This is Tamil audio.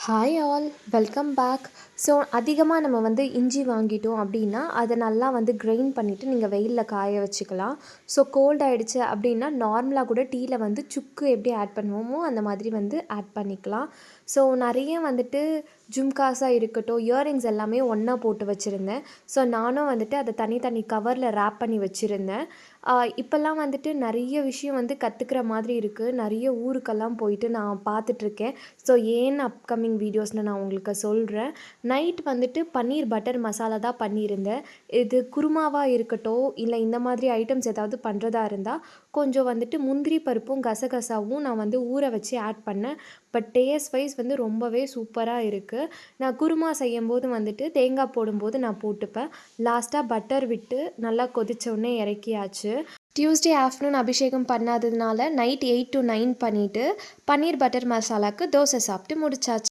Hi all, welcome back. So அதிகமாக நம்ம இஞ்சி வாங்கிட்டோம் அப்படின்னா அதை நல்லா கிரைண்ட் பண்ணிவிட்டு நீங்கள் வெயிலில் காய வச்சுக்கலாம். ஸோ கோல்ட் ஆகிடுச்சு அப்படின்னா நார்மலாக கூட டீயில் சுக்கு எப்படி ஆட் பண்ணுவோமோ அந்த மாதிரி ஆட் பண்ணிக்கலாம். ஸோ நிறைய ஜும்காஸாக இருக்கட்டும், இயரிங்ஸ் எல்லாமே ஒன்றா போட்டு வச்சுருந்தேன். ஸோ நானும் அதை தனி கவரில் ரேப் பண்ணி வச்சுருந்தேன். இப்போல்லாம் நிறைய விஷயம் கற்றுக்கிற மாதிரி இருக்குது. நிறைய ஊருக்கெல்லாம் போயிட்டு நான் பார்த்துட்ருக்கேன். ஸோ ஏன் அப்கமிங் வீடியோஸில் நான் உங்களுக்கு சொல்கிறேன். நைட் பன்னீர் பட்டர் மசாலா தான் பண்ணியிருந்தேன். இது குருமாவாக இருக்கட்டும், இல்லை இந்த மாதிரி ஐட்டம்ஸ் ஏதாவது பண்ணுறதா இருந்தால் கொஞ்சம் முந்திரி பருப்பும் கசகசாவும் நான் ஊற வச்சு ஆட் பண்ணேன். பட் டேஸ்ட் வைஸ் ரொம்பவே சூப்பராக இருக்குது. நான் குருமா செய்யும்போது தேங்காய் போடும்போது நான் போட்டுப்பேன். லாஸ்ட்டாக பட்டர் விட்டு நல்லா கொதிச்ச உடனே இறக்கியாச்சு. டியூஸ்டே ஆஃப்டர்நூன் அபிஷேகம் பண்ணாததுனால நைட் 8 to 9 பண்ணிவிட்டு பன்னீர் பட்டர் மசாலாவுக்கு தோசை சாப்பிட்டு முடிச்சாச்சு.